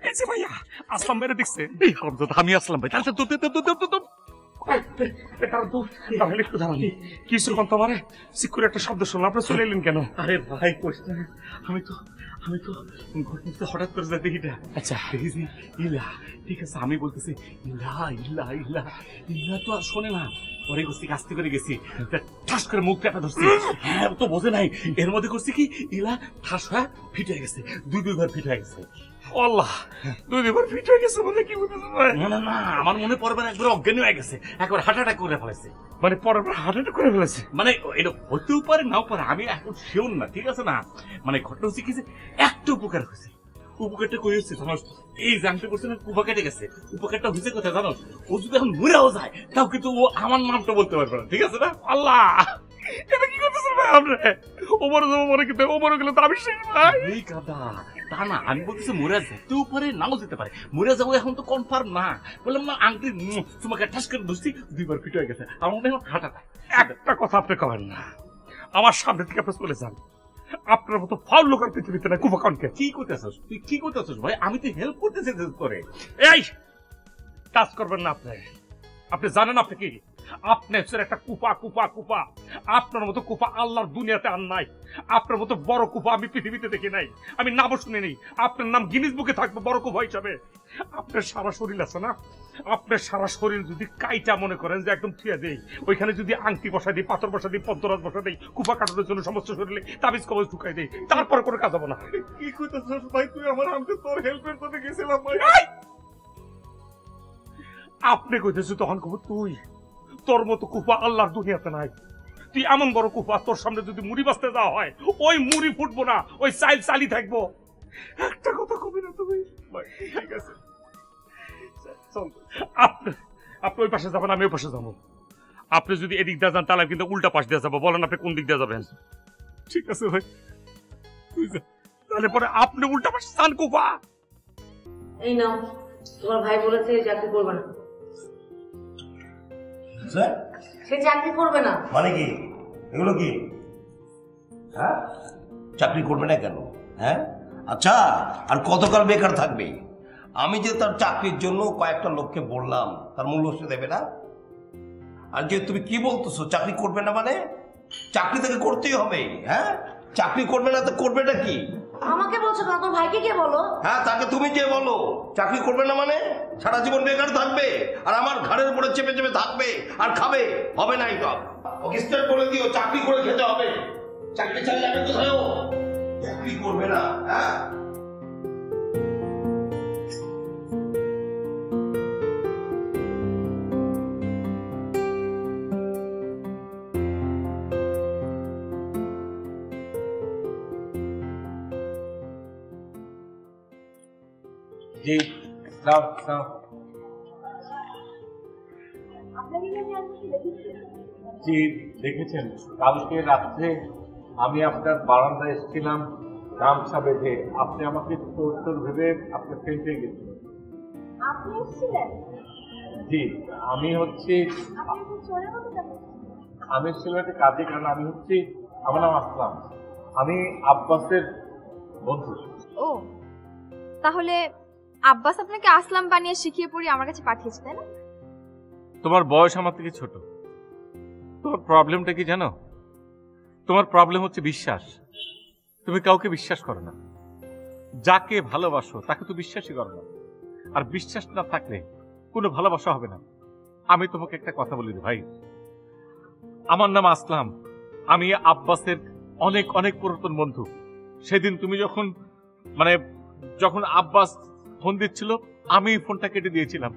এই যে ভাইয়া আসলাম বেড়ে দেখছে এই হরমজাদা আমি আসলাম ভাই তাহলে কিছু কোন তোমার সিকুর একটা শব্দ শুনলাম আপনি চলে এলেন কেন? আরে ভাই কোশ্চেন আমি তো ঘটনাতে হঠাৎ করে যাই দেখিটা। আচ্ছা দেখি ইলা ঠিক আছে আমি বলতেছি ইলা ইলা ইলা ইলা তো আর শোনে না। পরে করছি কাস্তে করে গেছি ঠাস করে মুখ পেটা ধরছি। হ্যাঁ তো বোঝে নাই এর মধ্যে করছি কি ইলা ঠাস হয়ে ফিট হয়ে গেছে, দুইবার ফিট হয়ে গেছে। আল্লাহ দুইবার ফিট হয়ে গেছে বলে কি বলতেছেন ভাই? না না আমার মনে পড়বে না, একবার অজ্ঞানী হয়ে গেছে, একবার হার্ট অ্যাটাক করে ফেলেছে। মানে পরের হার্ট অ্যাটাক করে ফেলেছে? মানে এটা হতেও পারে নাও পারে, আমি এখন শিওর না, ঠিক আছে না। মানে ঘটনা হচ্ছে কি যে একটা উপকার হয়েছে। উপকারটা কই হচ্ছে জানো? এই জানতে করছে না কুপা কেটে গেছে। উপকারটা হয়েছে কোথায় জানো? ও যদি এখন মরেও যায় তাও কিন্তু ও আমার নামটা বলতে পারবে না, ঠিক আছে না? আল্লাহ এটা কি করতেছেন ভাই আপনি? ওমরে যাবো মরে কিন্তু ওমরে গেলে তো আমি শেষ ভাই। এই কাদা তা না, আমি বলতেছি মরে যেতেও পারে নাও যেতে পারে। মরে যাবো এখন তো কনফার্ম না। বললাম না আংটি তোমাকে ঠাস করে ধরছি, দুইবার ফিট হয়ে গেছে। আমার মনে হয় হাঁটা একটা কথা আপনি কবেন না, আমার সামনে থেকে আপনি চলে যান। আপনার মতো ফাউল লোকের পৃথিবীতে না কুপাকানকে। কি করতেছস তুই? কি করতেছস ভাই? আমি তো হেল্প করতেছি করে। এই কাজ করবেন না আপনি। আপনি জানেন আপনি কি? আপনি হচ্ছেন একটা কুপা কুপা কুপা। আপনার মতো কুপা আল্লাহর দুনিয়াতে আর নাই। আপনার মতো বড় কুপা আমি পৃথিবীতে দেখি নাই, আমি নামও শুনি নেই। আপনার নাম গিনিস বুকে থাকবে বড় কুপা হিসাবে। আপনার সারা শরীর আছে না, আপনার সারা শরীর যদি কাইটা মনে করেন যে একদম থুয়ে দেই, ওইখানে যদি আংটি বসা দিই, পাথর বসা দিই, পদ্মরাজ বসা দিই, কুপা কাটানোর জন্য সমস্ত শরীরে তাবিজ কবজ ঢুকাই দেই, তারপর কোনো কাজ হবে না। কি করতেছস ভাই তুই? আমার আমি তো তোর হেল্পের জন্য গেছিলাম ভাই। আপনি কইতেছ তখন কব তুই, তোর মতো কুপা আল্লাহর দুনিয়াতে নাই। তুই এমন বড় কুপা, তোর সামনে যদি মুড়ি বাঁচতে যাওয়া হয় ওই মুড়ি ফুটবো না, ওই চাইল চালি থাকবো। একটা কথা কবি না তুমি? ঠিক আছে আপনি ওই পাশে যাবেন, আমি ওই পাশে যাবো। আপনি যদি এদিক দিয়ে যান তাহলে কিন্তু উল্টা পাশ দিয়ে যাবো। বলেন আপনি কোন দিক দিয়ে যাবেন? ঠিক আছে ভাই তুই যা। তাহলে পরে আপনি উল্টা পাশে যান কুপা। এই নাও, তোমার ভাই বলেছে চাকরি করবে না। সে চাকরি করবে না মানে কি? এগুলো কি? হ্যাঁ চাকরি করবে না কেন? হ্যাঁ আচ্ছা আর কতকাল বেকার থাকবে? আমি যে তার চাকরির জন্য কয়েকটা লোককে বললাম, তার মূল্য সে দেবে না? আর যে তুমি কি বলতেছো চাকরি করবে না, মানে চাকরি তাকে করতেই হবে। হ্যাঁ চাকরি করবে না তো করবেটা কি? আমাকে বলছো না, তোর ভাইকে কে বলো? হ্যাঁ তাকে তুমি যে বলো চাকরি করবে না মানে সারা জীবন বেকার থাকবে আর আমার ঘাড়ের উপরে চেপে চেপে থাকবে আর খাবে। হবে না এটা। ওকে স্টার্ট করে দিও, চাকরি করে খেতে হবে। চাকরি চাই যাবে কোথায়? ও চাকরি করবে না। হ্যাঁ জি নাও নাও। জি দেখেছেন, কালকে রাত্রে আমি আপনার বারান্দায় এসেছিলাম গামছা বেঁধে, আপনি আমাকে চোর ভেবে আপনি ফেলতে গেছিলেন। আপনি এসেছিলেন? জি আমি হচ্ছি, আমি ছিলাম একটা কাজে, কারণ আমি হচ্ছি, আমার নাম আসলাম, আমি আব্বাসের বন্ধু। ও তাহলে আব্বাস আপনাকে আসলাম বানিয়ে শিখিয়ে পড়ি আমার কাছে পাঠিয়েছে, তাই না? তোমার বয়স আমার থেকে ছোট। তোমার প্রবলেমটা কি জানো? তোমার প্রবলেম হচ্ছে বিশ্বাস। তুমি কাউকে বিশ্বাস করো না, যাকে ভালোবাসো তাকে তো বিশ্বাসই করো না। আর বিশ্বাস না থাকলে কোনো ভালোবাসা হবে না। আমি তোমাকে একটা কথা বলি ভাই, আমার নাম আসলাম, আমি আব্বাসের অনেক অনেক পুরাতন বন্ধু। সেদিন তুমি যখন আব্বাস ফোন দিচ্ছিল আমি ফোনটা কেটে দিয়েছিলাম।